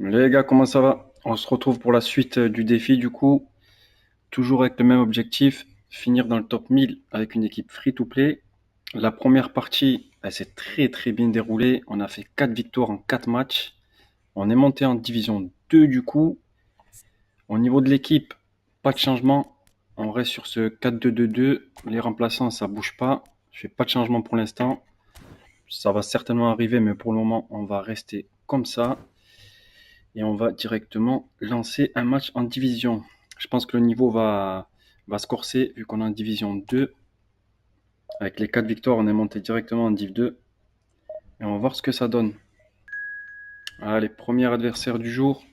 Les gars, comment ça va? On se retrouve pour la suite du défi du coup, toujours avec le même objectif, finir dans le top 1000 avec une équipe free-to-play. La première partie, elle s'est très très bien déroulée. On a fait 4 victoires en 4 matchs. On est monté en division 2 du coup. Au niveau de l'équipe, pas de changement. On reste sur ce 4-2-2-2. Les remplaçants, ça bouge pas. Je fais pas de changement pour l'instant. Ça va certainement arriver, mais pour le moment, on va rester comme ça. Et on va directement lancer un match en division. Je pense que le niveau va se corser vu qu'on est en division 2. Avec les 4 victoires, on est monté directement en div 2. Et on va voir ce que ça donne. Allez, premier adversaire du jour.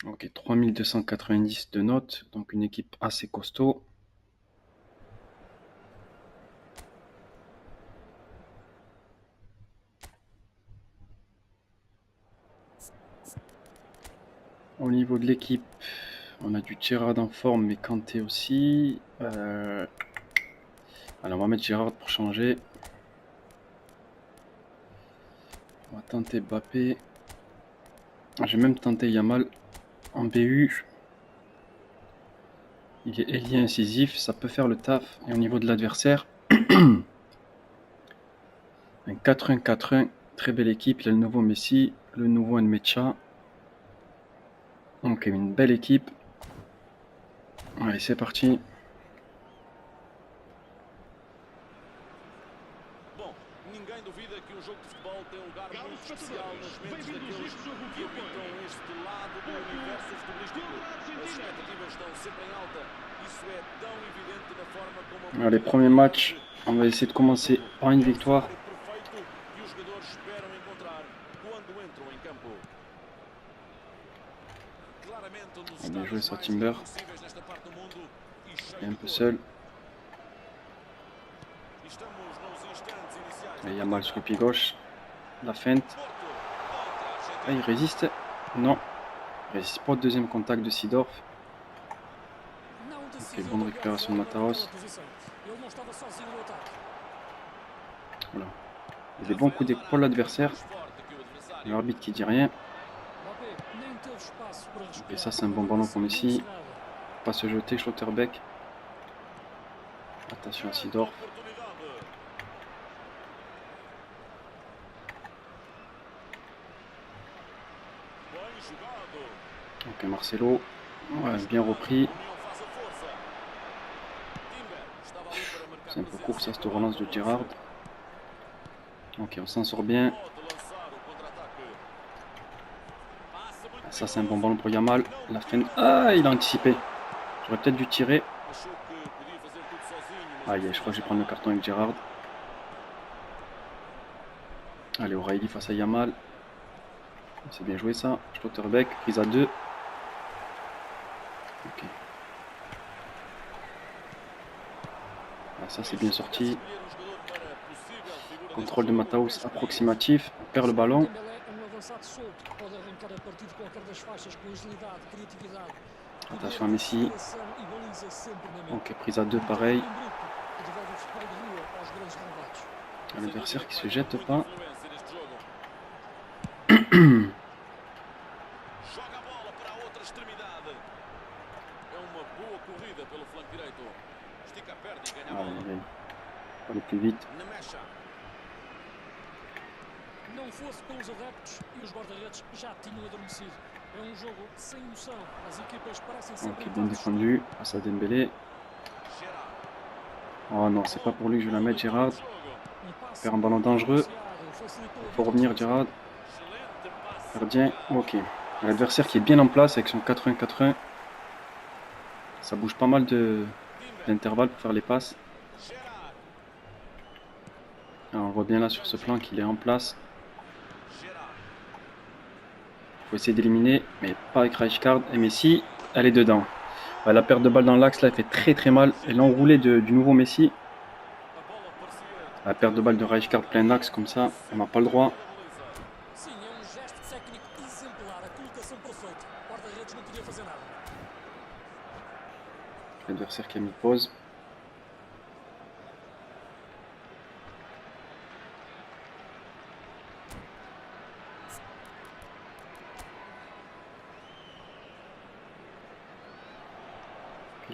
Ok, 3290 de notes, donc une équipe assez costaud. Au niveau de l'équipe, on a du Gérard en forme, mais Kanté aussi. Alors on va mettre Gérard pour changer. On va tenter Mbappé. J'ai même tenté Yamal en BU. Il est ailier incisif, ça peut faire le taf. Et au niveau de l'adversaire, un 4-1-4-1, très belle équipe. Il y a le nouveau Messi, le nouveau Nmecha. Donc une belle équipe. Allez, c'est parti. Bom, ninguém duvida que um jogo de futebol tem um lugar muito especial nas mentes daqueles que habitam este lado do universo futebolístico. As expectativas estão sempre em alta. Isso é tão evidente na forma como a Allez, premier match. On va essayer de commencer par une é o victoire. cenário perfeito que os jogadores esperam encontrar quando entram em campo. Claramente um dos Bien joué estádios sur mais Timber. reconhecíveis nesta parte do mundo e Il est cheio un de peu cor. seul. Estamos nos instantes iniciais Et da Yamal sur partida. le pied gauche. La feinte. Porto contra a Ah, il Argentina. résiste. Non. Il résiste pas au deuxième contact de Sidorf. Não Ok, decidiu bonne da melhor récupération de forma naquela Mataos. posição. Ele não estava sozinho no ataque. Voilà. Il y a des bons coups d'épaule l'adversaire. Mais forte que o adversário. L'arbitre qui dit rien. Mbappé nem teve espaço para Et respirar. ça, c'est un Uma bon ballon pour marcação Messi. alucinada. Pas se jeter, Schlotterbeck. Attention à Sidorf. Oportunidade. Bem jogado. Ok, Marcelo. Ouais, bien repris. A União faz a força. Timber estava ali para marcar C'est un peu presença court e ça, cette acabou relance por de não Gerrard. ser. Ok, on s'en sort bien. Pode lançar o contra-ataque. Passe muito Ah, ça, c'est un bon perigoso. ballon pour Yamal. Não La fin. tira a Ah, il a frente. anticipé. J'aurais peut-être dû tirer. Achou que podia fazer tudo sozinho, mas a Aïe, je defesa crois que je vais estava prendre le lá. carton avec Gerrard. Allez, O'Reilly face à Yamal. C'est bien joué ça. Schlotterbeck, prise à 2. Ok. Ah, ça, c'est bien sorti. Escolher um jogador para possível figura Contrôle de deste jogo, Mataus quem approximatif. On perd le João ballon. Dembélé é um avançado solto. Pode arrancar a partir de qualquer das faixas com agilidade, criatividade. Attention à Poder de Messi. distribuição e baliza sempre na mente. Ok, prise à 2, Um pareil. talento bruto que devolve o futebol de rua aos grandes renovados. Un adversaire qui se vai ter jette muita pas. influência neste jogo. Joga a bola para a outra extremidade. É uma boa corrida pelo flanco direito. Estica a perna e ganha a Allez, bola. allez. Faut aller plus vite. Nemecha. Não fosse pelos adeptos e os guarda-redes já tinham adormecido. É um jogo sem emoção. As equipas parecem sempre Ok, em bien fase de défendu. Face à Dembélé. Gerard. Oh non, c'est pas pour lui que je vais la mettre, Gerrard. Jogo. um passe Faire un ballon muito dangereux. anunciado, facilitou a Il faut vida aos revenir, defensores. Gerrard. Excelente passe. Gardien. Ok. L'adversaire qui est bien en place avec son 80-80. Ça bouge pas mal d'intervalles pour faire les passes. Gerard. Alors, on voit bien là sur ce plan qu'il est en place. Gerard. Il faut essayer d'éliminer, mais pas avec Rijkaard. Et Messi, elle est dedans. Ouais, la perte de balle dans l'axe là, elle fait très très mal. Et l'enroulé du nouveau Messi. A bola parecia La perte de balle de Rijkaard plein axe comme ça, on n'a pas le droit. Sim, é um gesto técnico exemplar. A colocação perfeita. O guarda-redes não podia fazer nada. L'adversaire qui a mis pause.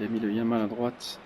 Il a mis le Yamal à droite.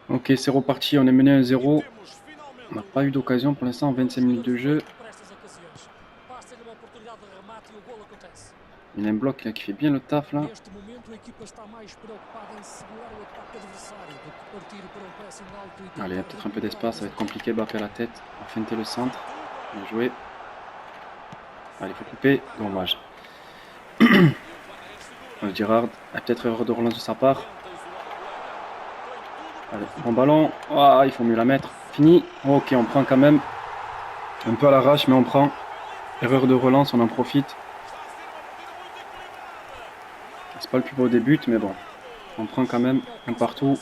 Ok, c'est reparti, on est mené 1-0. On n'a pas eu d'occasion pour l'instant en 25 minutes de jeu. Il y a un bloc là, qui fait bien le taf là. Allez, il y a peut-être un peu d'espace, ça va être compliqué. Mbappé à la tête, on va feinter le centre. Bien joué. Allez, il faut couper, dommage. Girard a peut-être erreur de relance de sa part. Allez, bon ballon. Ah, il faut mieux la mettre. Fini. Ok, on prend quand même. Un peu à l'arrache, mais on prend. Erreur de relance, on en profite. C'est pas le plus beau des buts, mais bon. On prend quand même un partout.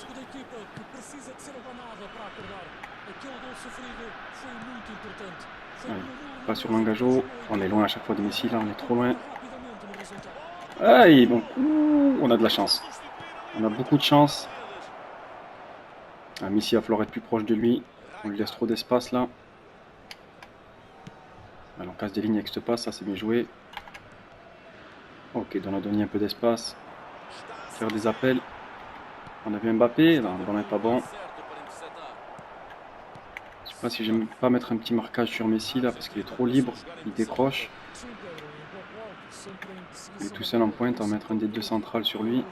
Allez, pas sur l'engagement. On est loin à chaque fois de Messi, là, on est trop loin. Aïe, bon. Ouh, on a de la chance. On a beaucoup de chance. Ah, Messi va falloir être plus proche de lui. On lui laisse trop d'espace là. Alors, on casse des lignes avec ce passe, ça c'est bien joué. Ok, Donadoni un peu d'espace. Faire des appels. On a vu Mbappé, là, le ballon n'est pas bon. Je sais pas si j'aime pas mettre un petit marquage sur Messi là parce qu'il est trop libre, il décroche. Il est tout seul en pointe, on va mettre un des deux centrales sur lui.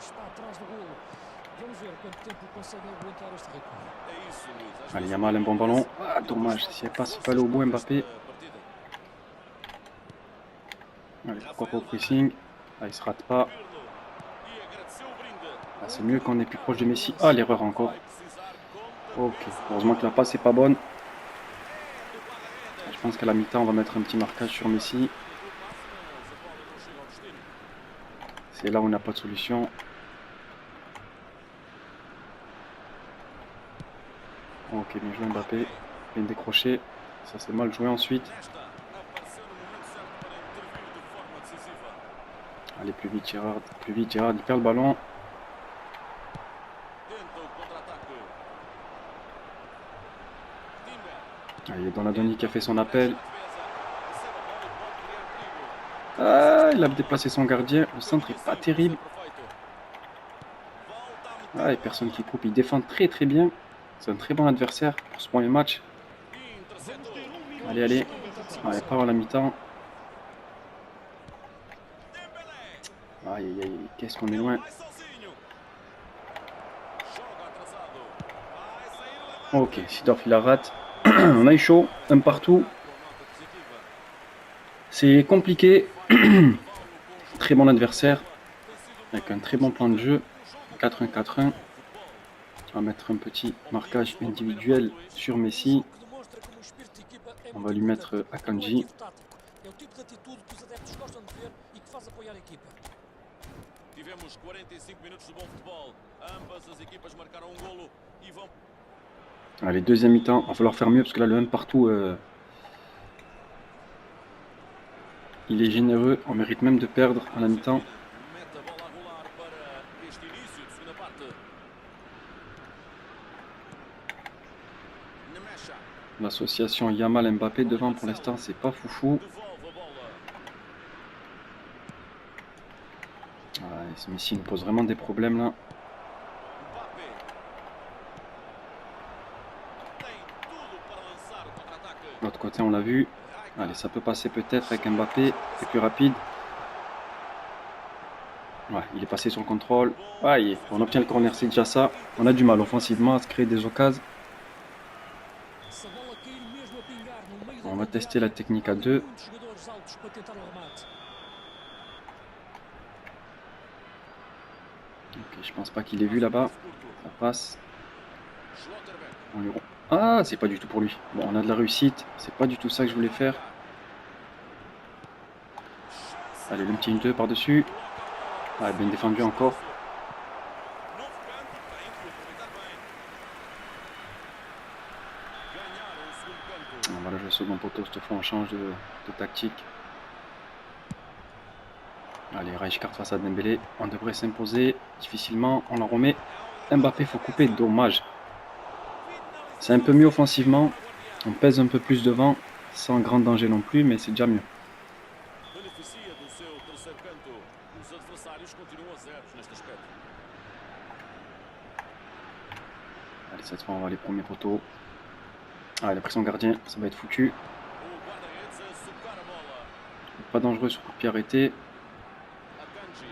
Allez, Yamal, un bon ballon. Ah, dommage, s'il n'y a pas si pas au bout Mbappé. Allez, pourquoi pas au pressing. Ah, il se rate pas. Ah, c'est mieux quand on est plus proche de Messi. Ah, l'erreur encore. Ok, heureusement que la passe est pas bonne. Je pense qu'à la mi-temps, on va mettre un petit marquage sur Messi. C'est là où on n'a pas de solution. Ok, bien joué Mbappé. Bien décroché. Ça c'est mal joué ensuite. Allez, plus vite Girard. Plus vite Girard, il perd le ballon. Allez, Donadoni qui a fait son appel. Ah, il a déplacé son gardien. Le centre est pas terrible. Ah, et personne qui coupe. Il défend très très bien. C'est un très bon adversaire pour ce premier match. Allez, allez. Allez, pas à la mi-temps. Aïe, aïe, aïe. Qu'est-ce qu'on est loin. Ok, Seedorf il la rate. On a eu chaud. Un partout. C'est compliqué. Très bon adversaire. Avec un très bon plan de jeu. 4-1-4-1. On va mettre un petit marquage individuel sur Messi. On va lui mettre Akanji. Allez, deuxième mi-temps. Il va falloir faire mieux parce que là, le 1 partout, il est généreux. On mérite même de perdre à la mi-temps. L'association Yamal-Mbappé devant pour l'instant, c'est pas foufou. Ouais, ce Messi nous pose vraiment des problèmes là. De l'autre côté, on l'a vu. Allez, ça peut passer peut-être avec Mbappé. C'est plus rapide. Ouais, il est passé sur le contrôle. Aïe, on obtient le corner, c'est déjà ça. On a du mal offensivement à se créer des occasions. On va tester la technique à deux. Ok, je pense pas qu'il ait vu là-bas. Ça passe. On lui... Ah, c'est pas du tout pour lui. Bon, on a de la réussite. C'est pas du tout ça que je voulais faire. Allez, le petit 2 par-dessus. Ah, bien défendu encore. On va là jouer second poteau. Cette fois, on change de tactique. Allez, Rijkaard face à Dembélé. On devrait s'imposer difficilement. On la remet. Mbappé, faut couper. Dommage. C'est un peu mieux offensivement. On pèse un peu plus devant. Sans grand danger non plus, mais c'est déjà mieux. Beneficia do seu terceiro canto. Os adversários continuam a zeros neste aspecto. Allez, cette fois, on va les premiers poteaux. Ah, il a pris son gardien. Ça va être foutu. O guarda-redes a socar a bola. Pas dangereux sur coup de pied arrêté. Akanji.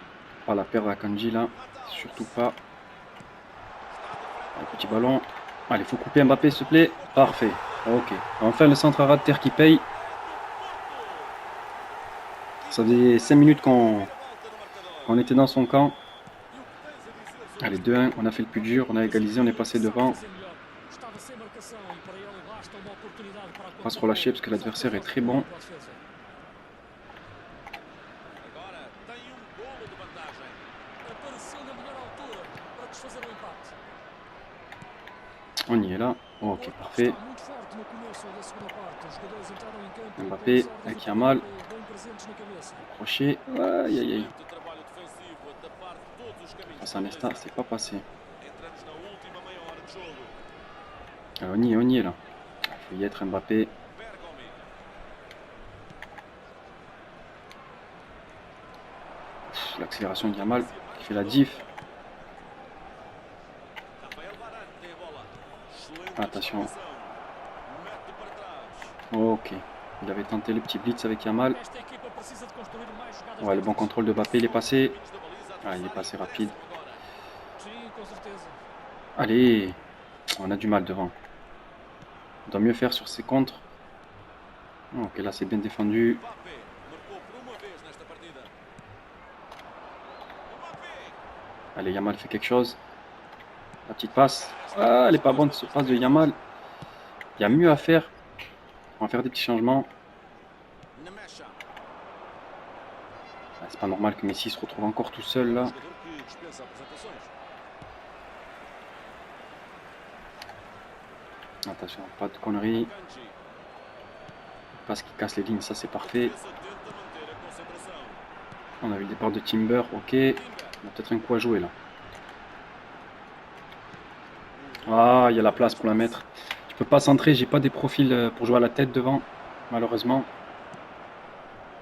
Pas la perdre à Kanji là. Surtout pas. Allez, petit ballon. Allez, faut couper Mbappé, s'il te plaît. Parfait. Ok. Enfin, le centre à ras de terre qui paye. Ça faisait 5 minutes qu'on était dans son camp. Allez, 2-1. On a fait le plus dur. On a égalisé. On est passé devant. On va pas se relâcher parce que l'adversaire est très bon. Agora tem golo de vantagem. Apareceu na melhor altura para desfazer o empate. On y est là. Ok, parfait. Está muito forte no começo da segunda parte. Os jogadores entraram em campo Mbappé, com as avec ordens Yamal. do treino bem presentes na cabeça. Crochet. Aïe, aïe, aïe. Excelente trabalho defensivo a tapar todos os caminhos. Face à Nesta, c'est pas passé. Entramos na última meia hora de jogo. Alors, on y est là. Il faut y être Mbappé. Bergomi. L'accélération de Yamal qui fait la diff. Rafael Varane tem a bola. Excelente Attention. distribuição. Mete para trás. Ok. Il avait tenté le petit blitz avec Yamal. Esta equipa precisa de construir mais jogadas Ouais, le bon destas. contrôle de Mbappé, il est passé. Caminhos da baliza Ah, il est passé adversária rapide. interessam agora. Sim, com certeza. Allez. On a du mal devant. On doit mieux faire sur ses contres. Ok, là c'est bien défendu. Mbappé marcou por uma vez nesta partida. Mbappé. Allez, Yamal fait quelque chose. La petite passe. Ah, elle est pas bonne ce passe de Yamal. Il y a mieux à faire. On va faire des petits changements. Nemecha. Ah, c'est pas normal que Messi se retrouve encore tout seul là. Jogador que dispensa apresentações. Attention, pas de conneries. Akanji. Passe qui casse les lignes, ça c'est parfait. Defesa tenta manter a concentração. On a vu le départ de Timber, ok. On a peut-être un coup à jouer là. Ah, il y a la place pour la mettre. Je peux pas centrer, j'ai pas des profils pour jouer à la tête devant, malheureusement.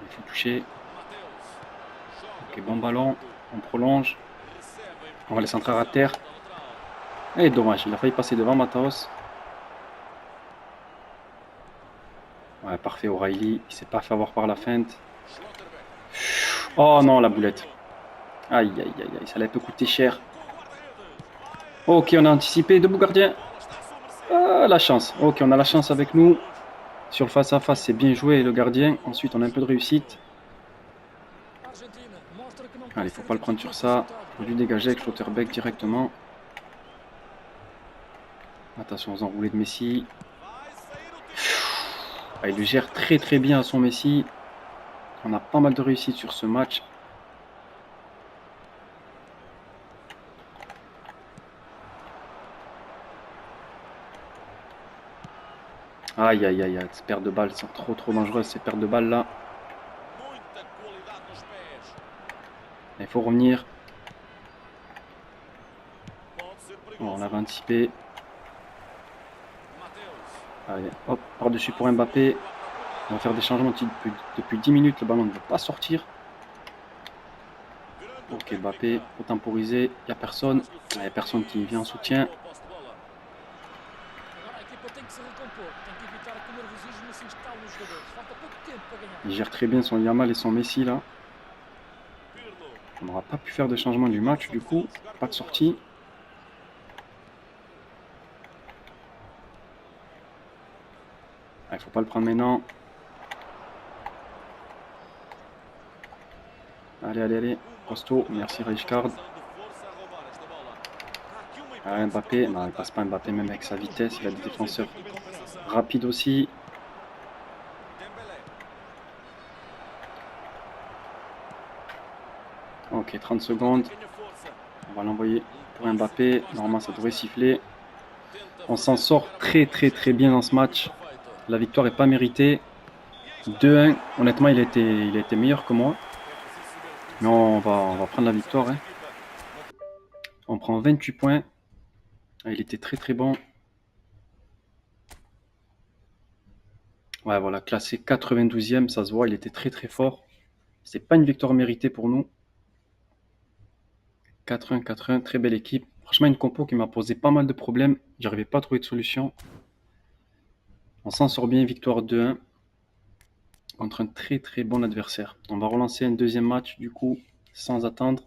Il faut toucher. Mateus. Ok, bon ballon. On prolonge. Recebe On va les centrer à terre. lateral. Et dommage, il a failli passer devant Mataos. Ouais, parfait, O'Reilly. Il s'est pas fait avoir par la feinte. Schlotterbeck. Oh non, la boulette. Aïe, aïe, aïe, aïe, ça allait peut coûter cher. Ok, on a anticipé. Debout gardien. Ah, la chance. Ok, on a la chance avec nous. Sur le face-à-face, c'est bien joué le gardien. Ensuite, on a un peu de réussite. Argentina mostra que não Allez, pode faut ser pas le prendre sur ça. Faut lui dégager avec Schlotterbeck directement. Attention aux enroulés de Messi. Ah, il le gère très très bien à son Messi. On a pas mal de réussite sur ce match. Aïe aïe aïe aïe, ces pertes de balles sont trop dangereuses ces pertes de balles là. Muita qualidade nos pés. Il faut revenir. Pode ser Bon, perigoso. on l'avait anticipé. Mateus. Allez, hop, par-dessus pour Mbappé. On va faire des changements depuis 10 minutes. Le ballon ne veut pas sortir. Ok, Mbappé, faut temporiser. Il n'y a personne. Il n'y a personne qui vient en soutien. Agora a equipa tem que se recompor, tem que evitar que o nervosismo se instale nos jogadores. Falta pouco tempo para ganhar. Il gère très bien son Yamal et son Messi là. Pirlo. On n'aura pas pu faire de changement du match du coup. Pas de sortie. Il ne faut pas le prendre maintenant. Allez, allez, allez. Costaud, merci Rijkaard. De força a roubar. Ah, Mbappé, non, il passe pas Mbappé même avec sa vitesse. Il a des défenseurs rapides aussi. Ok, 30 secondes. On va l'envoyer pour Mbappé. Normalement, ça devrait siffler. On s'en sort très bien dans ce match. La victoire n'est pas méritée. 2-1. Honnêtement, il a été meilleur que moi. Mais on va prendre la victoire, hein. On prend 28 points. Il était très bon. Ouais, voilà, classé 92e, ça se voit, il était très fort. C'est pas une victoire méritée pour nous. 4-1, 4-1, très belle équipe. Franchement, une compo qui m'a posé pas mal de problèmes. J'arrivais pas à trouver de solution. On s'en sort bien, victoire 2-1 contre un très bon adversaire. On va relancer un deuxième match, du coup, sans attendre.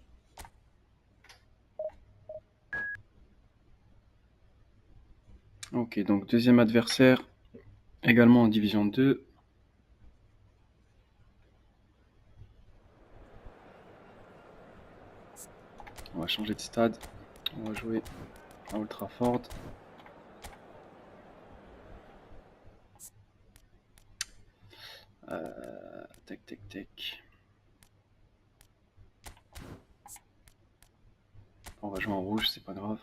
Ok, donc deuxième adversaire, également en division 2. On va changer de stade. On va jouer à Old Trafford. Tac. On va jouer en rouge, c'est pas grave.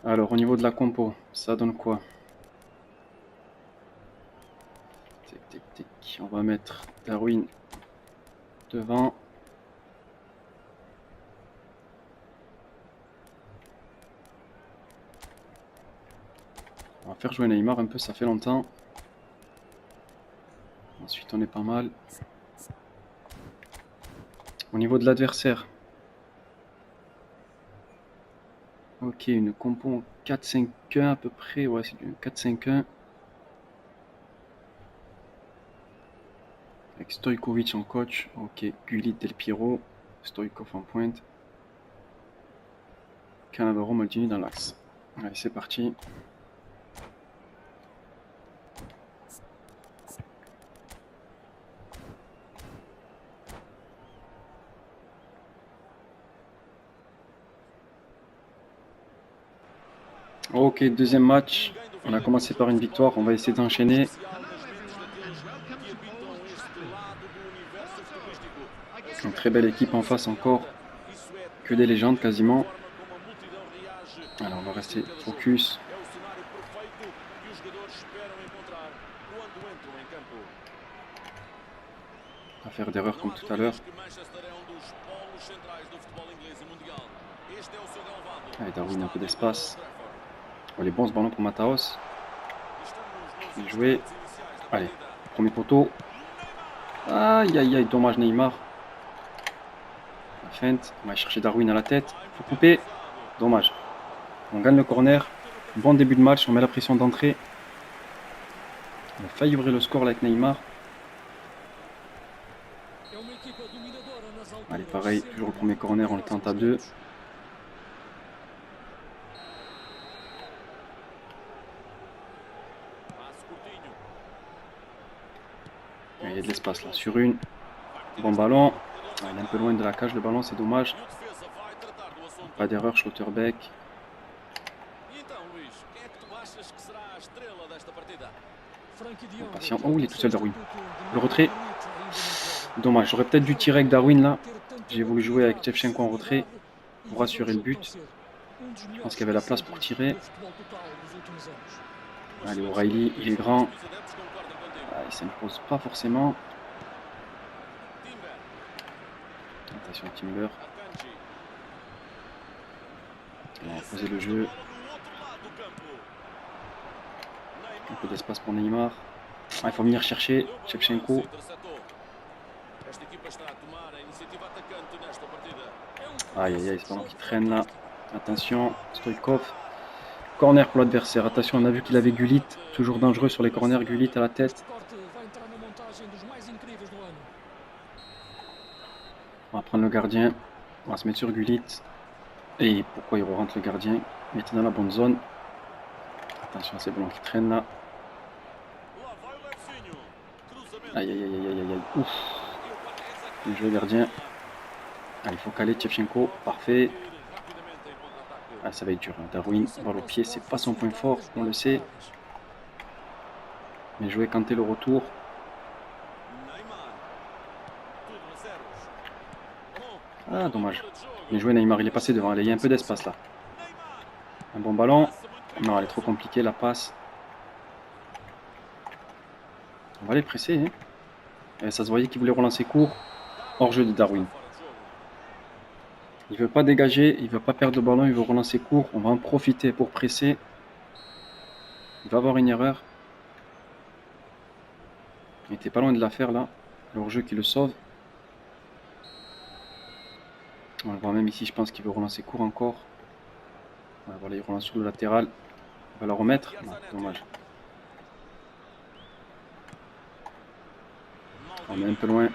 Alors, au niveau de la compo, ça donne quoi? Tac. On va mettre Darwin devant. On va faire jouer Neymar un peu, ça fait longtemps. Ensuite, on est pas mal. Au niveau de l'adversaire. Ok, une compo en 4-5-1 à peu près. Ouais, c'est du 4-5-1. Avec Stojkovic en coach. Ok, Gullit, Del Piero. Stoïkov en pointe. Cannavaro, Maldini dans l'axe. Allez, c'est parti. Ok, deuxième match. On a commencé par une victoire. On va essayer d'enchaîner. Une très belle équipe en face encore. Que des légendes quasiment. Alors on va rester focus. Pas faire d'erreur comme tout à l'heure. Allez, Darwin, un peu d'espace. Oh, les bons ce ballon pour Mataos. Bien joué. Allez, premier poteau. Aïe, dommage Neymar. La feinte. On va chercher Darwin à la tête. Faut couper. Dommage. On gagne le corner. Bon début de match. On met la pression d'entrée. On a failli ouvrir le score là avec Neymar. Allez, pareil. Toujours le premier corner. On le tente à 2. Il y a de l'espace là. Sur une. Bon ballon. Il est un peu loin de la cage le ballon. C'est dommage. Pas d'erreur. Schlotterbeck. Patient. Oh, il est tout seul Darwin. Le retrait. Dommage. J'aurais peut-être dû tirer avec Darwin là. J'ai voulu jouer avec Shevchenko en retrait pour assurer le but. Je pense qu'il y avait la place pour tirer. Allez, O'Reilly, il est grand. Il ne s'impose pas forcément. Attention Timber. On va poser le jeu. Un peu d'espace pour Neymar. Il faut venir chercher Shevchenko. Aïe, c'est ballon qui traîne là. Attention, Stoïkov. Corner pour l'adversaire. Attention, on a vu qu'il avait Gullit. Toujours dangereux sur les corners. Gullit à la tête. On va prendre le gardien. On va se mettre sur Gullit. Et pourquoi il rentre le gardien? Il était dans la bonne zone. Attention, c'est ballon qui traîne là. Aïe. Ouf. Bien joué, gardien. Allez, il faut caler Shevchenko. Parfait. Ah, ça va être dur. Hein. Darwin, balle au pied, c'est pas son point fort, on le sait. Mais jouer Kanté le retour. Ah, dommage. Bien joué Neymar, il est passé devant. Allez, il y a un peu d'espace là. Un bon ballon. Non, elle est trop compliquée la passe. On va les presser. Hein. Et ça se voyait qu'il voulait relancer court. Hors jeu de Darwin. Il veut pas dégager, il veut pas perdre le ballon, il veut relancer court. On va en profiter pour presser. Il va avoir une erreur. Il était pas loin de la faire là. Le hors-jeu qui le sauve. On le voit même ici, je pense qu'il veut relancer court encore. Ouais, voilà, il relance sur le latéral. Il va la remettre. Non, dommage. On est un peu loin.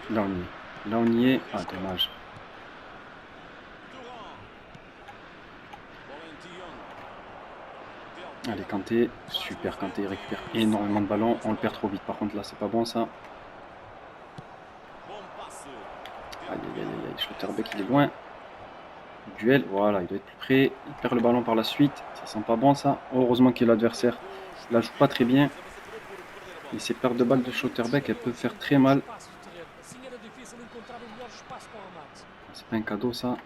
Là on y est. Là on y est. Ah, dommage. Allez, Kanté. Super, Kanté, il récupère énormément de ballons. On le perd trop vite. Par contre, là, c'est pas bon ça. Aïe, aïe, aïe, aïe. Schlotterbeck, il est loin. Duel, voilà, il doit être plus près. Il perd le ballon par la suite. Ça sent pas bon ça. Heureusement que l'adversaire la joue pas très bien. Et ces pertes de balles de Schlotterbeck, elles peuvent faire très mal. C'est pas un cadeau ça.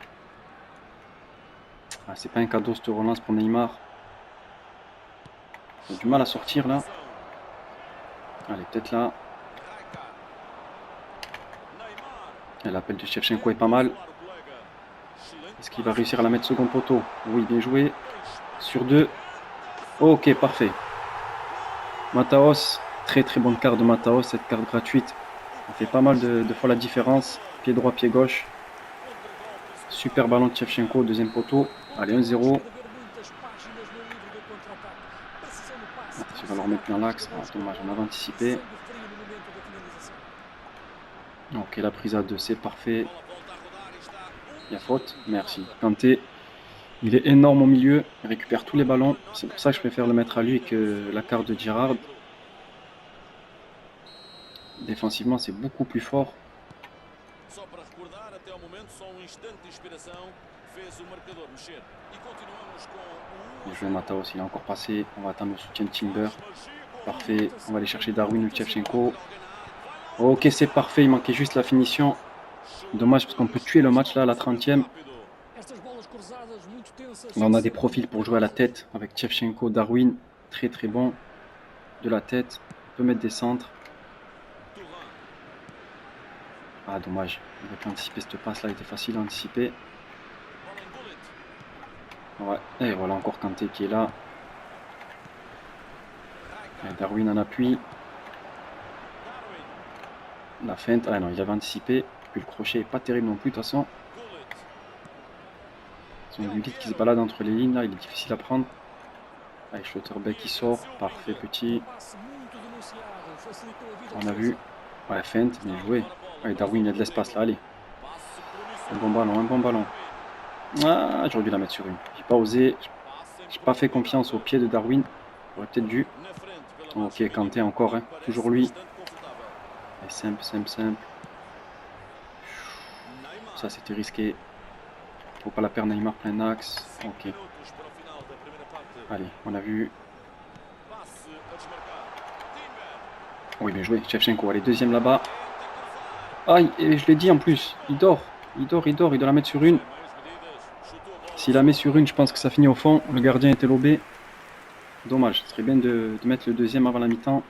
Ah, c'est pas un cadeau cette relance pour Neymar. Il a du mal à sortir là. Allez, peut-être là. Et l'appel de Shevchenko est pas mal. Est-ce qu'il va réussir à la mettre second poteau? Oui, bien joué. Sur deux. Ok, parfait. Mataos, très très bonne carte de Mataos, cette carte gratuite. On fait pas mal de fois la différence. Pied droit, pied gauche. Super ballon de Shevchenko, deuxième poteau. Allez, 1-0. Je vais le remettre dans l'axe. Ah, dommage, on avait anticipé. Ok, la prise à 2, c'est parfait. Il y a faute. Merci. Kanté, il est énorme au milieu. Il récupère tous les ballons. C'est pour ça que je préfère le mettre à lui que la carte de Girard. Défensivement, c'est beaucoup plus fort. Bien joué Mataos, il est encore passé. On va attendre le soutien de Timber. Parfait. On va aller chercher Darwin ou Shevchenko. Ok, c'est parfait. Il manquait juste la finition. Dommage parce qu'on peut tuer le match là à la 30e. Là, on a des profils pour jouer à la tête avec Shevchenko, Darwin. Très très bon. De la tête. On peut mettre des centres. Ah, dommage. Il avait anticipé cette passe là. Il était facile à anticiper. Ouais. Et voilà encore Kanté qui est là. Et Darwin en appui. La feinte. Ah non, il avait anticipé. Puis le crochet est pas terrible non plus de toute façon. Son Gullit qui se balade entre les lignes là, il est difficile à prendre. Avec Schlotterbeck qui sort. Parfait petit. On a vu. Ouais, feinte, bien joué. Ouais, Darwin, il y a de l'espace là, allez. Un bon ballon, un bon ballon. Ah, j'aurais dû la mettre sur une. J'ai pas osé. J'ai pas fait confiance au pied de Darwin. J'aurais peut-être dû. Ok, Kanté encore, hein. Toujours lui. Et simple, simple, simple. Ça c'était risqué. Faut pas la perdre Neymar plein axe. Ok. Allez, on a vu. Oui, bien joué. Shevchenko, allez, deuxième là-bas. Aïe, et je l'ai dit en plus. Il dort. Il dort, il dort. Il doit la mettre sur une. S'il la met sur une, je pense que ça finit au fond. Le gardien était lobé. Dommage. Ce serait bien de mettre le deuxième avant la mi-temps.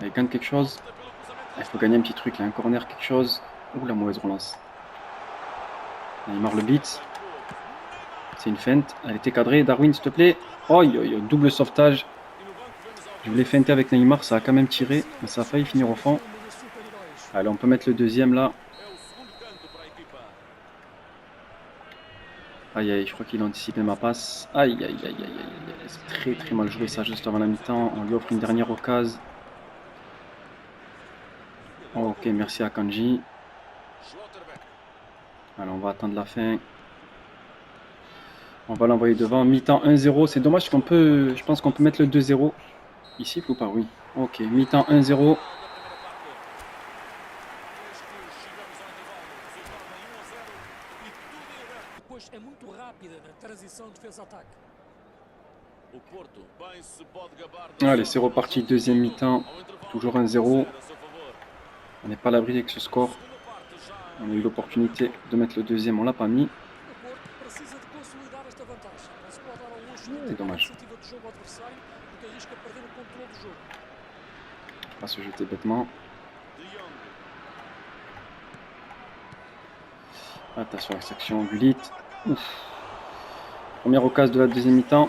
Il gagne quelque chose. Il faut gagner un petit truc là. Un corner, quelque chose. Ouh, la mauvaise relance. Neymar le beat. C'est une feinte. Elle était cadrée. Darwin, s'il te plaît. Oh, double sauvetage. Je voulais feinter avec Neymar. Ça a quand même tiré. Mais ça a failli finir au fond. Allez, on peut mettre le deuxième là. Aïe, aïe, je crois qu'il a anticipé ma passe. Aïe, aïe, aïe, aïe, aïe. C'est très, très mal joué ça juste avant la mi-temps. On lui offre une dernière occasion. Oh, ok, merci à Kanji. Allez, on va attendre la fin. On va l'envoyer devant. Mi-temps 1-0. C'est dommage qu'on peut. Je pense qu'on peut mettre le 2-0. Il siffle ou pas? Oui. Ok, mi-temps 1-0. Depois é muito rápida a transição defesa-ataque. O Porto bem se pode gabar da Allez, sorte c'est reparti, no deuxième segundo mi-temps. ao intervalo, Toujours 1-0. 0 a seu favor. On n'est pas à l'abri avec ce score. Segunda parte já On a eu l'opportunité de mettre le deuxième, on l'a pas mis. O Porto precisa de consolidar esta vantagem. Não se pode dar ao luxo de É tomar a dommage. iniciativa de jogo adversário, porque arrisca perder o controle do jogo. Pas se jeter bêtement. De Jong. Attention avec cette action, Gullit. Ouf. Première occasion de la deuxième mi-temps.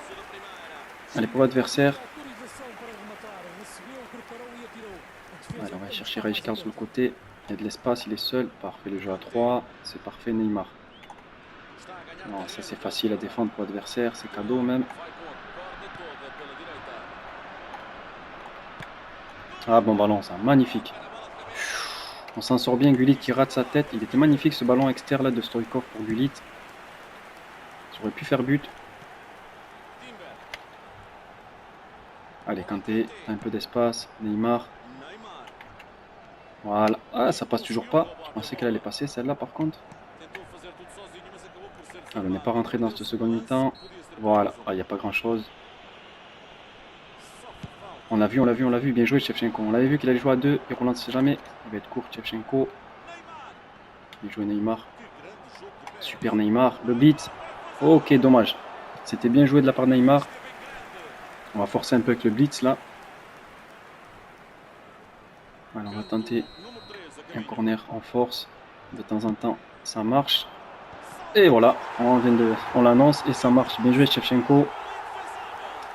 Allez, pour l'adversaire. Autorização para rematar. Recebeu, preparou e atirou. A defesa Allez, on va tem que chercher estar mais Raïskar sur le atenta. côté. Il y a de l'espace, il est seul. Parfait, le jeu à 3. C'est parfait, Neymar. Está a ganhar Non, ça terreno. c'est facile à défendre pour l'adversaire. C'est cadeau même. Vai com a corda toda pela direita. Ah, bon ballon, ça. Magnifique. On s'en sort bien. Gullit qui rate sa tête. Il était magnifique ce ballon externe là de Stoïkov pour Gullit. Ça aurait pu faire but. Timber. Allez, Kanté, t'as un peu d'espace. Neymar. Neymar. Voilà. Ah, ça passe toujours pas. Je pensais qu'elle allait passer celle-là par contre. Tentou fazer tudo sozinho, mas acabou por ser Ah, on n'est pas salvado. rentré dans cette seconde mi-temps. Podia ser Voilà. mais Ah, il n'y a pas grand-chose. só que falta. On l'a vu, on l'a vu, on l'a vu. Bien joué, Shevchenko. On l'avait vu qu'il allait jouer à 2. Il relance jamais. Il va être court, Shevchenko. Neymar. Bien joué, Neymar. Que grande jogo de pernas. Super Neymar. Le blitz. Ok, dommage. C'était bien joué de la part de Neymar. Esteve em grande. On va forcer un peu avec le blitz là. Voilà, on va tenter Número 3 a un caminho. corner en force. De temps en temps, ça marche. Et voilà, on l'annonce et ça marche. Bien joué, Shevchenko.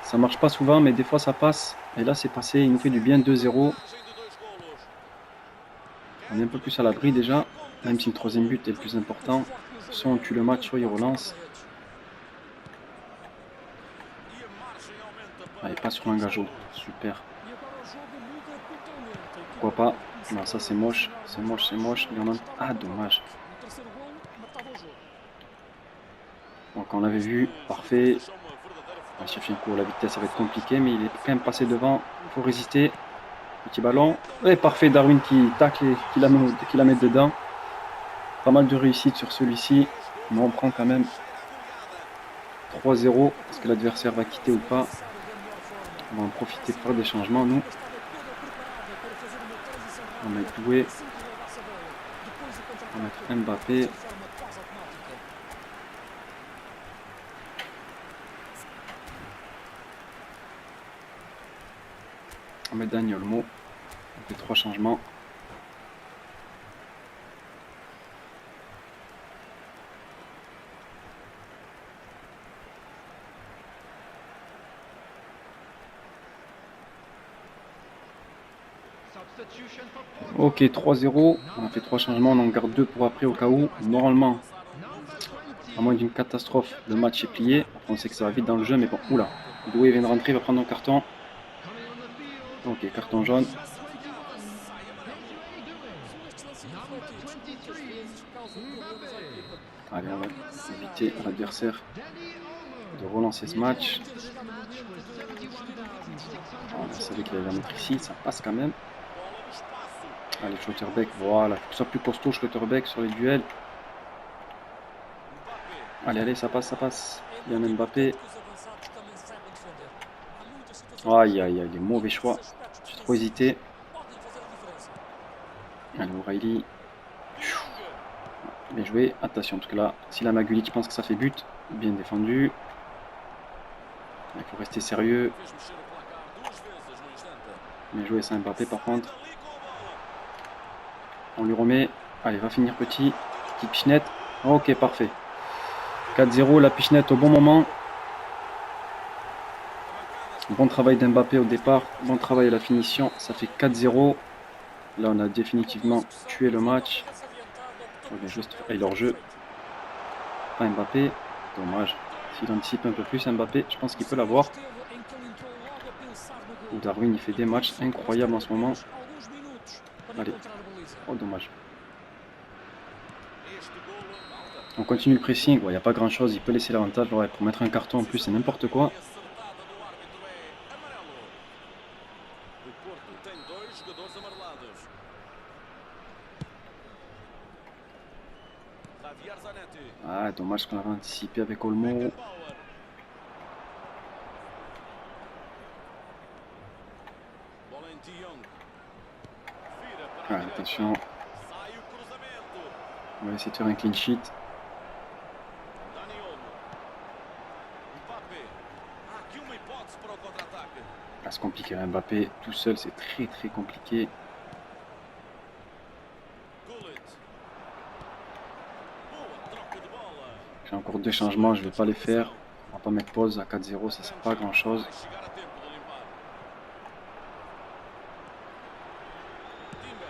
Ça marche pas souvent, mais des fois ça passe. Et là, c'est passé. Il nous fait du bien 2-0. Vantagem de 2 golos. On est un peu plus à l'abri déjà. Même si le troisième but est le plus important. Soit on tue le match, soit il relance. E a margem aumenta para Allez, pas sur l'engagement. Super. E agora o jogo muda totalmente. A equipa Pourquoi pas? pode começar Non, ça a c'est moche. pressionar C'est moche, c'est moche. Il y en a... Ah, dommage. O terceiro golo matava o jogo. Donc on l'avait vu. Parfait. Shevchenko, la vitesse, ça va être compliqué, mais il est quand même passé devant. Il faut résister. Petit ballon. Et parfait, Darwin qui tacle et qui la met dedans. Pas mal de réussite sur celui-ci. Mais on prend quand même 3-0. Est-ce que l'adversaire va quitter ou pas? On va en profiter pour faire des changements, nous. On va mettre Doué. On va mettre Mbappé. On met Dani Olmo. On fait 3 changements. Ok, 3-0. On a fait 3 changements. On en garde 2 pour après au cas où. Normalement, à moins d'une catastrophe, le match est plié. On sait que ça va vite dans le jeu, mais bon, oula. Doué vient de rentrer, il va prendre un carton. Ok, carton jaune. Allez, on va éviter à l'adversaire de relancer ce match. On savait qu'il allait la mettre ici, ça passe quand même. Allez, Schlotterbeck, voilà, il faut que ce soit plus costaud, Schlotterbeck sur les duels. Allez, allez, ça passe, ça passe. Il y a un Mbappé. Aïe, aïe, aïe, les mauvais choix. J'ai trop hésité. Allez, O'Reilly. Bien joué. Attention, parce que là, s'il a Magulic, je pense que ça fait but. Bien défendu. Il faut rester sérieux. Bien joué, c'est Mbappé par contre. On lui remet. Allez, va finir petit. Petite pichenette. Ok, parfait. 4-0, la pichenette au bon moment. Bon travail d'Mbappé au départ. Bon travail à la finition. Ça fait 4-0. Là, on a définitivement tué le match. On vient juste faire leur jeu. Pas Mbappé. Dommage. S'il anticipe un peu plus Mbappé, je pense qu'il peut l'avoir. Darwin, il fait des matchs incroyables en ce moment. Allez. Oh, dommage. On continue le pressing. Il n'y a pas grand chose. Il peut laisser l'avantage. Ouais, pour mettre un carton en plus, c'est n'importe quoi. Porto tem dois jogadores amarelados. Javier Zanetti. Ah, dommage qu'on avait anticipé avec Olmo. Beckenbauer. Bola em De Jong. Vira para a Ah, direita. attention, Sai o cruzamento. on va essayer de faire un clean sheet. Dani Olmo. Mbappé. Há aqui uma hipótese para o contra-ataque. Ah, c'est compliqué, Mbappé tout seul, c'est très compliqué. Gullit. Boa troca de bola. J'ai encore 2 changements, je vais pas les faire. On va pas mettre pause à 4-0, ça sert pas à grand chose. Vai chegar a tempo de limpar.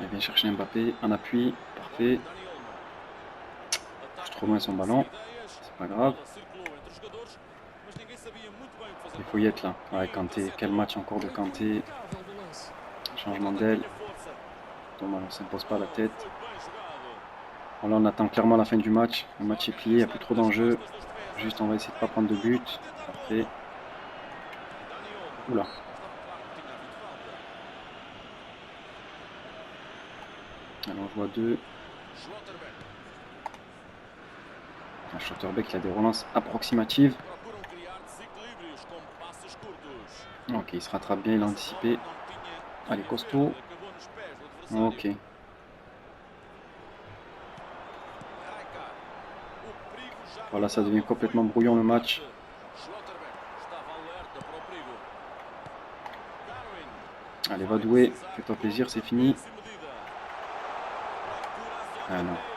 Il vient chercher Mbappé en appui, parfait. Dani Olmo. Je suis trop loin son ballon, c'est pas grave. Bola circulou entre os jogadores, mas ninguém sabia muito bem o que fazer. Il faut y être là. Ouais, Kanté, quel match encore de Kanté. Impecável do lance. Changement d'aile. Tinha força. Dommage, on s'impose pas la tête. Foi bem jogado. Bon, là, on attend clairement la fin du match. Le match est plié, il n'y a plus trop d'enjeux. Juste, on va essayer de pas prendre de but. Parfait. Dani Olmo. Oula. Estava claro que tinha havido falta. Alors, on joue à 2. Schlotterbeck. Un Schotterbeck, il a des relances approximatives. Procuram criar desequilíbrios com passes curtos. Ok, il se rattrape bien, il a anticipé. Não tinha Allez, costaud. acabou nos pés do adversário. Ok. Raika. O perigo já Voilà, ça devient complètement brouillon le match. Schlotterbeck estava alerta para o perigo. Darwin. Allez, va douer. Fais-toi plaisir, c'est fini. Sem medida. Procura a zona Ah, de não. perigo.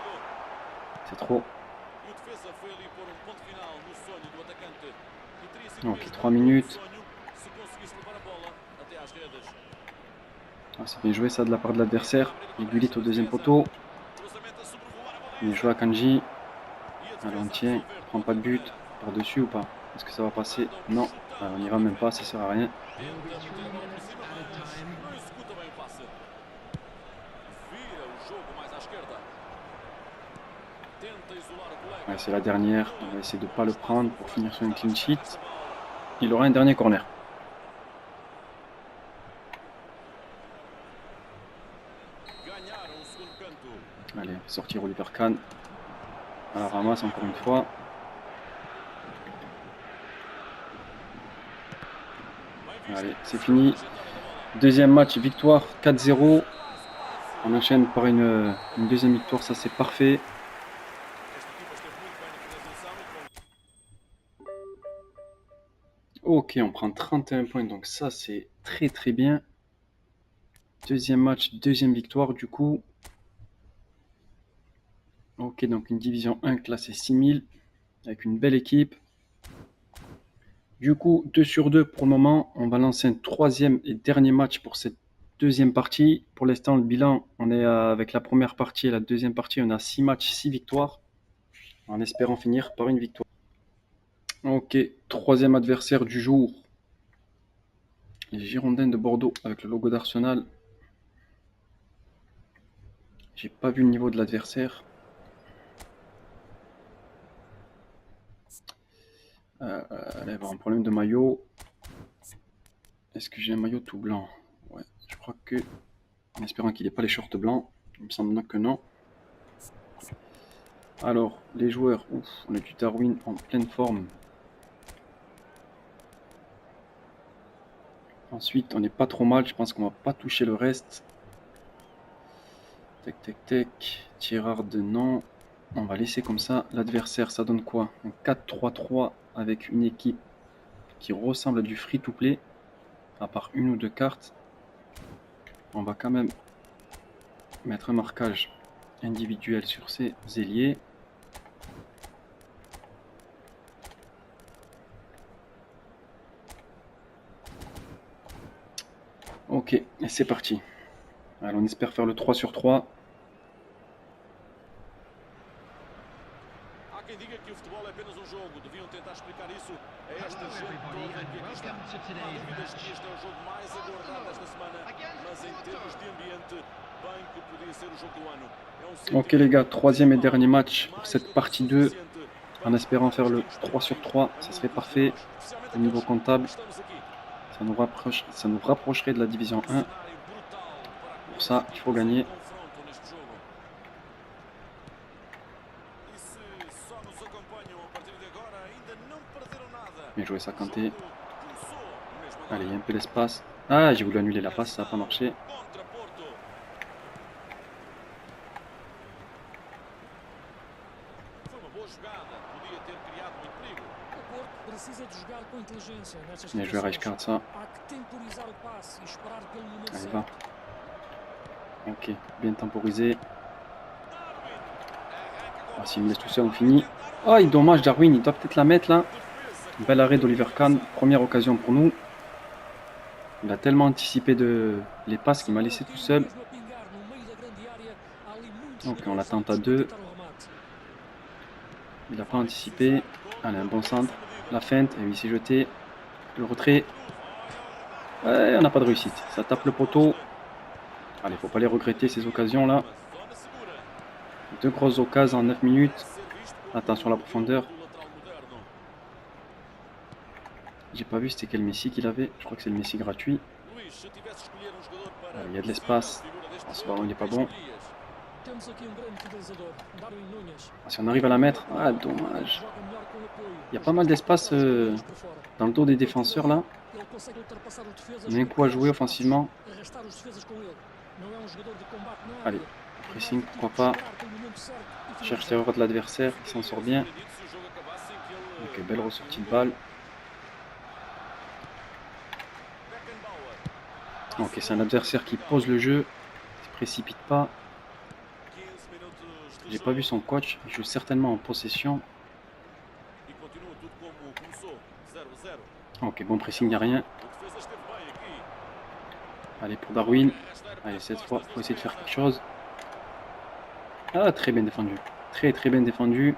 C'est trop. E o defesa foi ali pôr ponto final no sonho do atacante. E teria sido Ok, mesmo 3 minutes. sonho se conseguisse levar a bola até às redes. Ah, c'est bien joué ça de la part de l'adversaire. Et Gullit au deuxième poteau. Cruzamento a sobrevoar a baliza. Bien joué à Kanji. E a Allez, on defesa a tient. resolver Prends pas de but. Par-dessus ou pas? Est-ce que ça va passer? Non. Ah, on n'ira même pas, ça sert à rien. Tenta meter a bola por cima, mas não executa bem o passe. Vira o jogo mais à esquerda. Tenta isolar o colega. Ouais, c'est la dernière. On va essayer de pas le prendre pour finir sur une clean sheet. Il aura un dernier corner. Ganharam o segundo canto. Allez, sortir Oliver Kahn. À la ramasse encore une fois. Bem visto. Allez, c'est fini. Deuxième match, victoire 4-0. On enchaîne par une deuxième victoire, ça c'est parfait. Esta equipa esteve muito bem na finalização e com Ok, on prend 31 points, donc ça c'est très bien. Deuxième match, deuxième victoire du coup. Ok, donc une division 1 classée 6000 avec une belle équipe. Du coup, 2 sur 2 pour le moment. On va lancer un troisième et dernier match pour cette deuxième partie. Pour l'instant, le bilan, on est avec la première partie et la deuxième partie, on a 6 matchs, 6 victoires. En espérant finir par une victoire. Ok, troisième adversaire du jour. Les Girondins de Bordeaux avec le logo d'Arsenal. J'ai pas vu le niveau de l'adversaire. Là, il va y avoir un problème de maillot. Est-ce que j'ai un maillot tout blanc? Ouais, je crois que... En espérant qu'il n'ait pas les shorts blancs. Il me semble que non. Alors, les joueurs. Ouf, on a du Darwin en pleine forme. Ensuite, on n'est pas trop mal. Je pense qu'on va pas toucher le reste. Tac. Tirard de non. On va laisser comme ça. L'adversaire, ça donne quoi? Un 4-3-3 avec une équipe qui ressemble à du free-to-play. À part une ou deux cartes. On va quand même mettre un marquage individuel sur ces ailiers. Ok, et c'est parti. Alors on espère faire le 3 sur 3. Há quem diga que o futebol é apenas um jogo. Deviam tentar explicar isso a esta gente toda que aqui está. Não há dúvidas que este é o jogo mais aguardado desta semana, mas em termos de ambiente, bem que podia ser o jogo do ano. É Ok les gars, troisième et dernier match pour cette partie 2. En espérant faire le 3 sur 3, ça serait parfait au niveau comptable. Ça nous rapprocherait de la division 1. Pour ça, il faut gagner. Bien joué, ça Kanté. Allez, il y a un peu d'espace. Ah, j'ai voulu annuler la passe, ça n'a pas marché. Bien joué, Rijkaard, ça. Allez, va. Ok, bien temporisé. Ah, s'il me laisse tout seul, on finit. Oh, dommage, Darwin, il doit peut-être la mettre là. Bel arrêt d'Oliver Kahn, première occasion pour nous. Il a tellement anticipé les passes qu'il m'a laissé tout seul. Ok, on la tente à 2. Il n'a pas anticipé. Allez, un bon centre. La feinte, et il s'est jeté. Le retrait. Ouais, on n'a pas de réussite. Ça tape le poteau. Allez, faut pas les regretter ces occasions là. 2 grosses occasions en 9 minutes. Attention à la profondeur. J'ai pas vu c'était quel Messi qu'il avait. Je crois que c'est le Messi gratuit. Allez, il y a de l'espace. Oh, ce ballon il est pas bon. Ah, si on arrive à la mettre. Ah, dommage. Il y a pas mal d'espace dans le dos des défenseurs là. On a un coup à jouer offensivement. Allez, pressing, pourquoi pas. Cherche l'erreur de l'adversaire, il s'en sort bien. Ok, belle ressortie de balle. Ok, c'est un adversaire qui pose le jeu, il se précipite pas. J'ai pas vu son coach, il joue certainement en possession. Ok, bon pressing, il n'y a rien. Allez, pour Darwin. Allez, cette fois, il faut essayer de faire quelque chose. Ah, très bien défendu. Très très bien défendu.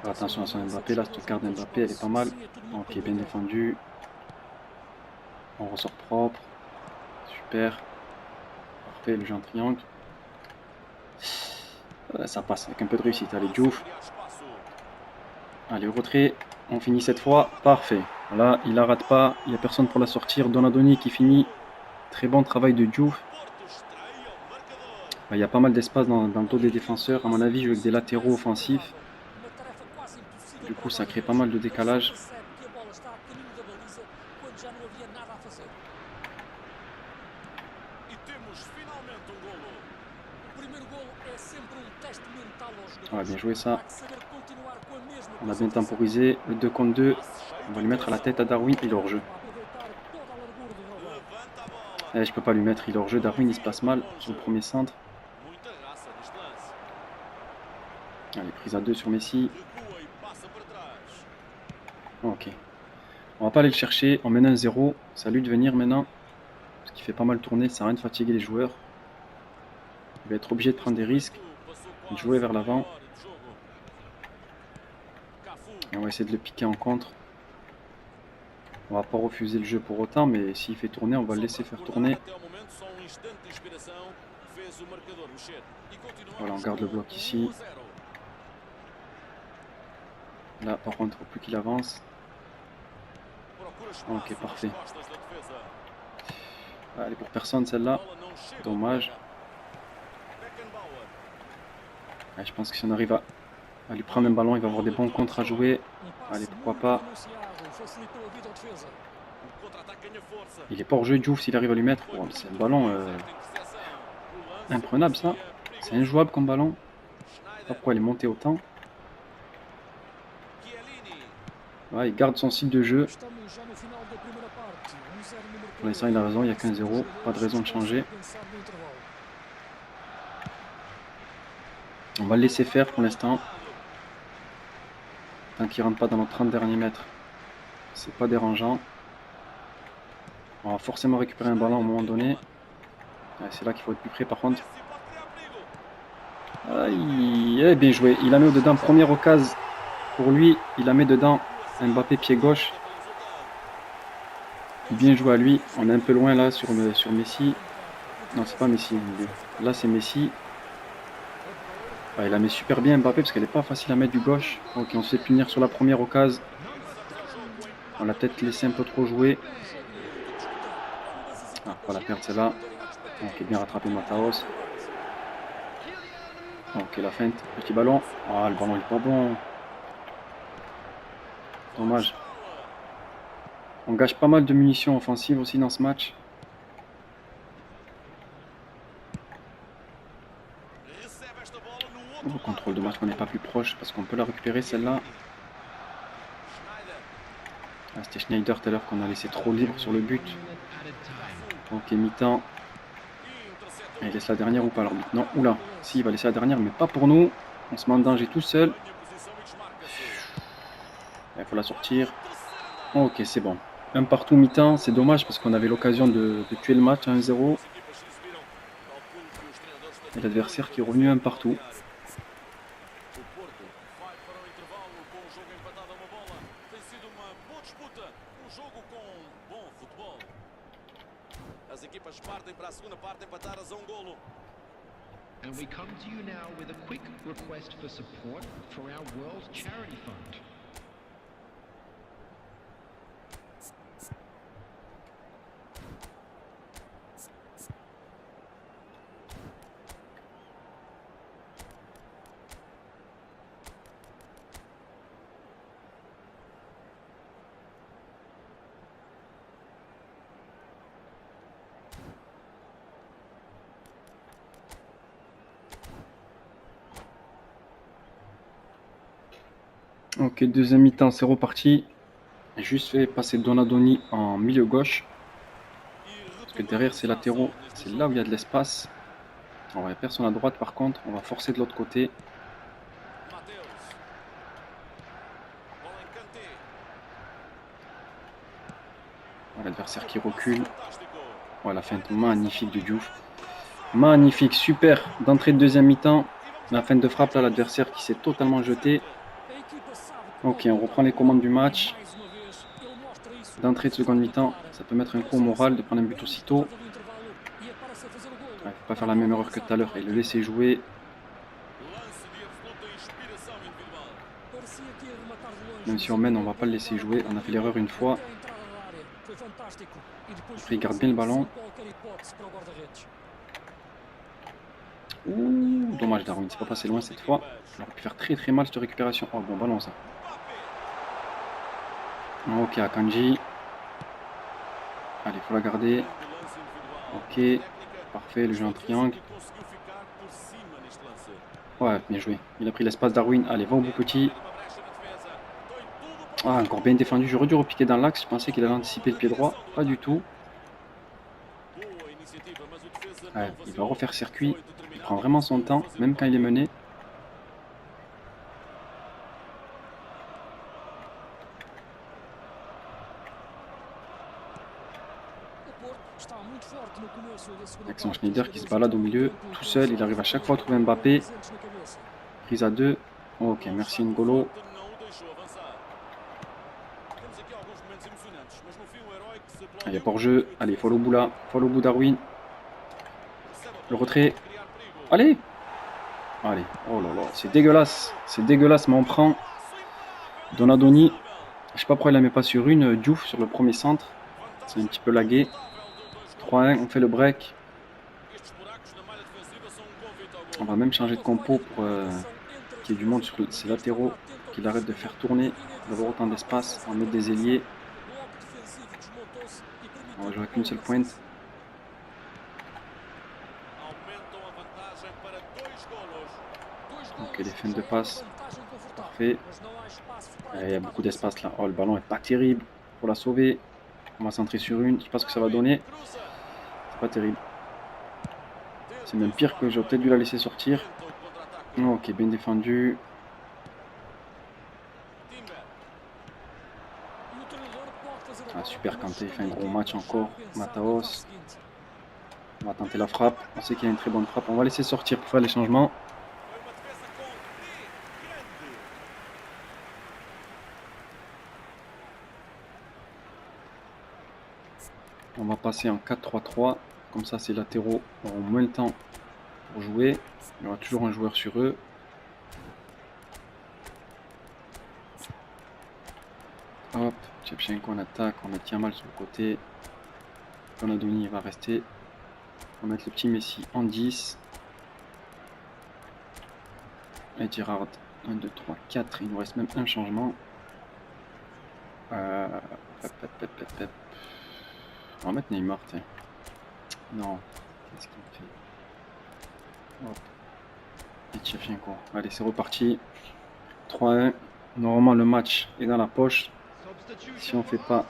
Attention à son Mbappé, là, cette carte d'Mbappé, elle est pas mal. Ok, bien défendu. On ressort propre. Super. Parfait, le jeu en triangle. Ça passe avec un peu de réussite. Allez, Diouf. Allez, au retrait. On finit cette fois. Parfait. Voilà, il la rate pas. Il n'y a personne pour la sortir. Donadoni qui finit. Très bon travail de Diouf. Il y a pas mal d'espace dans le dos des défenseurs. À mon avis, je joue avec des latéraux offensifs. Du coup, ça crée pas mal de décalage. Ouais, bien joué ça. On a bien temporisé. Le 2 contre 2. On va lui mettre à la tête à Darwin. Il est hors jeu. Je peux pas lui mettre. Il est hors jeu. Darwin, il se place mal sur le premier centre. Allez, prise à 2 sur Messi. Ok. On va pas aller le chercher. On mène 1-0. C'est à lui de venir maintenant. Parce qu'il fait pas mal tourner. Ça sert à rien de fatiguer les joueurs. Il va être obligé de prendre des risques. De jouer vers l'avant. Et on va essayer de le piquer en contre. On va pas refuser le jeu pour autant, mais s'il fait tourner, on va le laisser faire tourner. Voilà, on garde le bloc ici. Là, par contre, il ne faut plus qu'il avance. Ok, parfait. Allez, pour personne celle-là. Dommage. Allez, je pense que si on arrive à lui prendre un ballon, il va avoir des bons contres à jouer. Allez, pourquoi pas. Il est pas hors jeu, Diouf, s'il arrive à lui mettre. Oh, c'est un ballon imprenable, ça. C'est injouable comme ballon. Je sais pas pourquoi il est monté autant. Ouais, il garde son style de jeu. Pour l'instant, il a raison, il n'y a qu'un 0. Pas de raison de changer. On va le laisser faire pour l'instant. Tant qu'il ne rentre pas dans nos 30 derniers mètres. C'est pas dérangeant. On va forcément récupérer un ballon à un moment donné. C'est là qu'il faut être plus près par contre. Aïe, bien joué. Il la met dedans. Première occasion pour lui. Il la met dedans. Mbappé pied gauche. Bien joué à lui. On est un peu loin là sur Messi. Non, c'est pas Messi. Là, c'est Messi. Ah, il la met super bien Mbappé parce qu'elle n'est pas facile à mettre du gauche. Ok, on se fait punir sur la première occasion. On l'a peut-être laissé un peu trop jouer. Um jogo muito disputado, onde as Ah, equipas pas la perdre não celle-là. chegam a terem atos Ok, patentes bien e rattrapé têm boas Mataos. oportunidades. Ok, la feinte. Petit ballon. Ah, le ballon il est pas bon. Dommage. On gâche pas mal de munitions offensives aussi dans ce match. Recebe esta bola no Au outro lado contrôle do de match, on n'est campo. pas plus proche parce qu'on peut la récupérer celle-là. Schneider. Ah, c'était Schneider tout à l'heure qu'on a laissé trop libre sur le but. Cafu. Ok, mi-temps. Interceptou. Il laisse la dernière ou pas l'arbitre? Non, oula. Si, il va laisser la dernière, mais pas pour nous. On se met en danger tout seul. Ganha posição e desmarca-se. Il faut la Vai sortir. para o terceiro andar. Ok, c'est bon. Un partout mi-temps, c'est dommage parce qu'on avait l'occasion de tuer le match à 1-0. As equipas se exibiram. Calculo que os treinadores Et estejam l'adversaire doidos qui a est revenu dizer un para partout. variar. O Porto vai para o intervalo com o jogo empatado a uma bola. Tem sido uma boa disputa, um jogo com bom futebol. As equipas partem para a segunda parte empatadas a um golo. And we come to you now with a quick request for support for our World Charity Fund. Ok, deuxième mi-temps, c'est reparti. J'ai juste fait passer Donadoni en milieu gauche. Parce que derrière, c'est latéraux. C'est là où il y a de l'espace. Il n'y a personne à droite par contre. On va forcer de l'autre côté. Mateus. Bola em Kanté. L'adversaire qui recule. Fantástico. Voilà, feinte magnifique de Diouf. Magnifique, super. D'entrée de deuxième mi-temps. La feinte de frappe là, l'adversaire qui s'est totalement jeté. A equipa sabe que Ok, pode on contar reprend les com ele commandes du e, match. mais uma vez, ele mostra isso D'entrée de de seconde forma mi-temps, clara. ça peut mettre un coup au Parece moral de lição prendre un but bem aussitôt. executada no intervalo e aparece a fazer o golo. Il ne faut pas Para faire la même erreur que normalizar tout à l'heure toda a et le equipa. laisser jouer. Lance de absoluta inspiração individual. Parecia que ia rematar de longe, Même mas si on mène, on acabou va pas por le laisser levar a jouer. bola On a de fait l'erreur dribble une fois. até à entrada da área. Foi fantástico. E depois Après, il garde finalizou bien le ballon. sem qualquer hipótese para o guarda-redes. Ouh, dommage Darwin, c'est pas passé loin cette fois. On aurait pu faire très très mal cette récupération. Oh, bon ballon ça. Mbappé. Ok, Akanji. Allez, faut la garder. Grande lance individual. Ok, Técnica, parfait, le jeu en foi a defesa triangle. que conseguiu ficar por cima neste lance. Ouais, bien joué. Il a pris l'espace Darwin. Allez, va au bout petit. Abre uma brecha na defesa. Tem tudo para Ah, encore bien défendu. J'aurais dû repiquer dans l'axe. Je pensais qu'il allait anticiper le pied droit. Pas du tout. Boa iniciativa, mas o defesa Ouais, não il va vacilou. refaire circuit. Foi Il determinado prend e vraiment son conseguiu temps, fazer même o quand il est corte. mené. O Porto está muito forte no começo da segunda Avec son parte. Schneider Os qui se jogadores balade au entraram no milieu. tempo Tout com seul, il arrive à chaque fois à trouver Mbappé. presentes na cabeça. Prise à 2. Ok, O merci obstáculo N'Golo. forte não o deixou avançar. Temos aqui alguns momentos emocionantes, mas no fim o herói que se Allez, aplaudiu hors-jeu. foi o Allez, defesa. follow bout là. Follow bout Darwin. Recebe a Le bola, retrait. pode criar perigo. Allez. Allez. Oh là là, c'est dégueulasse. C'est dégueulasse, mais on prend. Golaço impável, Donadoni. indefensável. Je sais pas pourquoi il la met pas sur une. Diouf sur le premier centre. C'est un Vantagem petit peu lagué. confortável de 2 golos. 3-1, on fait le break. Estes buracos na malha defensiva são um convite ao On golo. va même changer de Uma compo falha de pour comunicação entre qu'il y ait a du monde defesa. sur ses O Nesta latéraux, lá tentou qu'il arrête de perceber faire tourner, a linha d'avoir autant visão à d'espace. presença On va da mettre des marcação. ailiers. O bloco defensivo desmontou-se e On va permitiu jouer que avec o une golo seule pointe. passasse. Aumentam a vantagem para 2 golos. Ok, les feintes de Já é uma passe. vantagem confortável, Parfait. mas não há espaço para a Il y a equipa beaucoup avançar. d'espace là. Oh, le ballon est pas terrible. Pour la sauver. On va centrer sur une. Je sais pas ce que ça va donner. Cruza. C'est pas terrible. Tenta C'est même pire que isolar j'aurais o peut-être dû la ganho. laisser sortir. Tenta o contra-ataque. Ok, bien défendu. Timber. E o treinador pode fazer Ah, agora super uma Kanté, gestão fait un da gros equipa, match já encore. a pensar na Mataos. fase seguinte. On va tenter la frappe. On sait qu'il y a une très bonne frappe. On va laisser sortir pour faire les changements. Foi uma defesa com D grande. On va passer en 4-3-3. Comme ça, ces latéraux auront moins le temps pour jouer. Il y aura toujours un joueur sur eux. Shevchenko en attaque, on met Yamal sur le côté. Donadoni va rester. On va mettre le petit Messi en 10. Et Girard, 1, 2, 3, 4. Il nous reste même un changement. Pep, pep, pep, pep, pep. On va mettre Neymar, tiens. Non, qu'est-ce qu'il fait? Hop. Et Shevchenko. Allez, c'est reparti. 3-1. Normalement, le match est dans la poche. Si on fait pas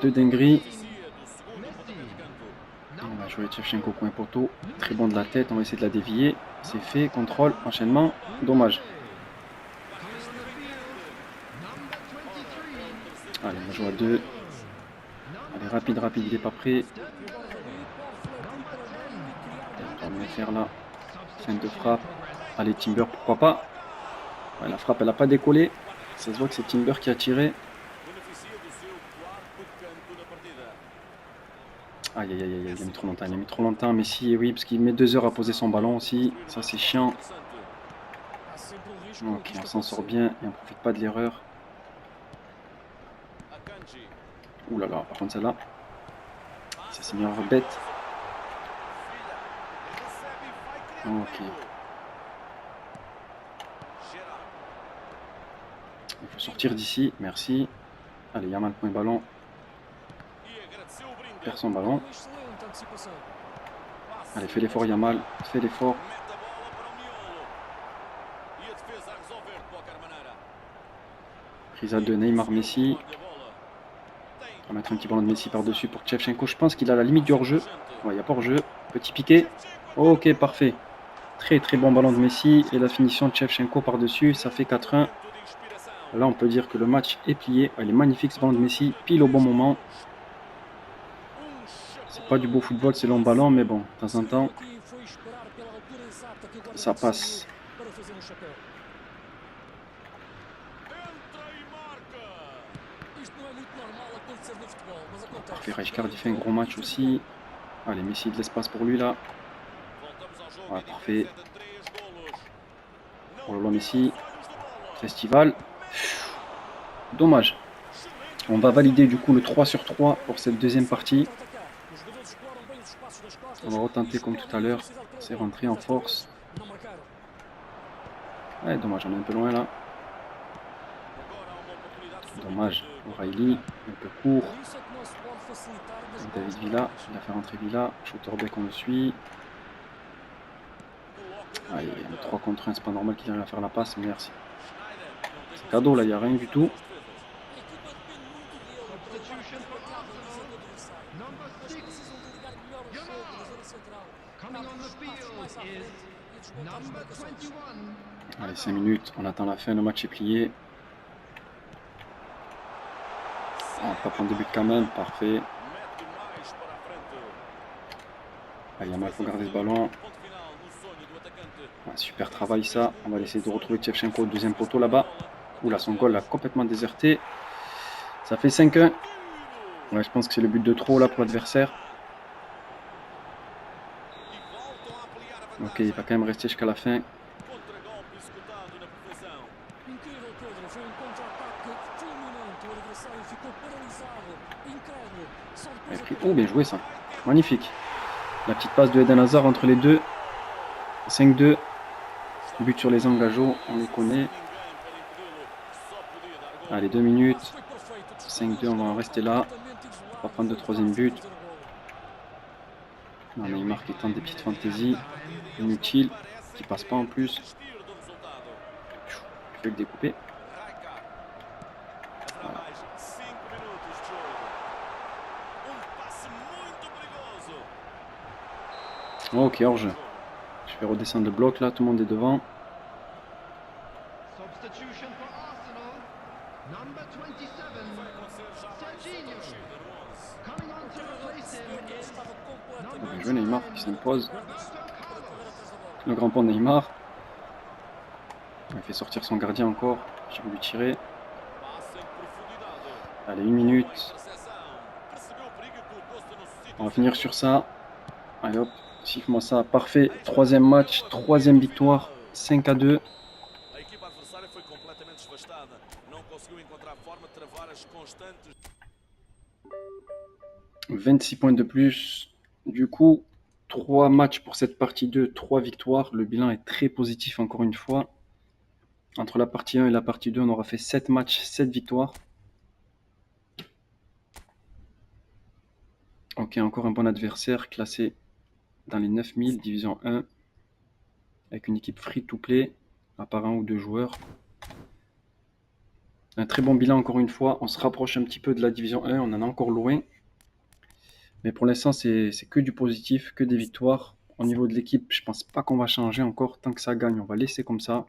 de dinguerie. On va jouer Shevchenko coin poteau. Très bon de la tête. On va essayer de la dévier. C'est fait. Contrôle. Enchaînement. Dommage. Allez, on va jouer à 2. Allez, rapide, rapide. Il n'est pas prêt. On va faire là. Fin de frappe. Allez, Timber, pourquoi pas. Ouais, la frappe, elle n'a pas décollé. Ça se voit que c'est Timber qui a tiré. Aïe, aïe, aïe, aïe, il a mis trop longtemps. Il a mis trop longtemps. Messi, oui, parce qu'il met 2 heures à poser son ballon aussi. Ça, c'est chiant. Ok, on s'en sort bien et on profite pas de l'erreur. Ouh là là, par contre, celle-là. Ça, c'est une erreur bête. Ok. Il faut sortir d'ici, merci. Allez, Yamal point ballon. Perd son ballon. Allez, fais l'effort Yamal, fais l'effort. Prise à 2, Neymar, Messi. On va mettre un petit ballon de Messi par-dessus pour Shevchenko. Je pense qu'il a la limite du hors-jeu. Ouais, il n'y a pas hors-jeu. Petit piqué. Ok, parfait. Très très bon ballon de Messi. Et la finition de Shevchenko par-dessus. Ça fait 4-1. Là, on peut dire que le match est plié. Il est magnifique ce ballon de Messi. Pile au bon moment. C'est pas du beau football, c'est long ballon. Mais bon, de temps en temps, ça passe. Parfait, Rijkaard il fait un gros match aussi. Allez, Messi de l'espace pour lui là. Ouais, parfait. Oh là là, Messi. Festival. Dommage. On va valider du coup le 3 sur 3 pour cette deuxième partie. On va retenter comme tout à l'heure. C'est rentré en force. Ouais, dommage, on est un peu loin là. Dommage. O'Reilly, un peu court. David Villa, il a fait rentrer Villa. Schotterbeck, on le suit. Allez, 3 contre 1, c'est pas normal qu'il arrive à faire la passe, merci. C'est cadeau là, il n'y a rien du tout. Allez, 5 minutes, on attend la fin, le match est plié. On va pas prendre de but quand même, parfait. Allez, Yamal, il faut garder ce ballon. Ah, super travail ça. On va essayer de retrouver Shevchenko au deuxième poteau là-bas. Oula, son goal a complètement déserté. Ça fait 5-1. Ouais, je pense que c'est le but de trop là pour l'adversaire. Ok, il va quand même rester jusqu'à la fin. Oh, bien joué ça. Magnifique. La petite passe de Eden Hazard entre les deux. 5-2. But sur les engageaux, on les connaît. Allez, 2 minutes. 5-2, on va en rester là. On va prendre le troisième but. Non, Neymar qui tente des petites fantaisies. Inutiles. Qui passe pas en plus. Je vais le découper. Voilà. Ok, hors-jeu. Je vais redescendre le bloc là, tout le monde est devant. Bien joué Neymar qui s'impose. Le grand pont de Neymar. Il fait sortir son gardien encore. J'ai voulu tirer. Allez, 1 minute. On va finir sur ça. Allez hop, siffle-moi ça. Parfait. Troisième match, troisième victoire. 5-2. levar as constantes. 26 points de plus. Du coup, 3 matchs pour cette partie 2, 3 victoires. Le bilan est très positif encore une fois. Entre la partie 1 et la partie 2, on aura fait 7 matchs, 7 victoires. Ok, encore un bon adversaire classé dans les 9000, division 1, avec une équipe free-to-play, à part 1 ou 2 joueurs. Un très bon bilan encore une fois. On se rapproche un petit peu de la division 1, on en est encore loin. Mais pour l'instant, c'est que du positif, que des victoires. Au niveau de l'équipe, je pense pas qu'on va changer encore. Tant que ça gagne, on va laisser comme ça.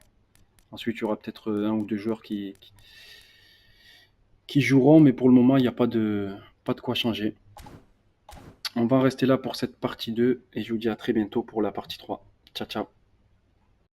Ensuite, il y aura peut-être 1 ou 2 joueurs qui joueront, mais pour le moment, il n'y a pas de quoi changer. On va rester là pour cette partie 2 et je vous dis à très bientôt pour la partie 3. Ciao, ciao.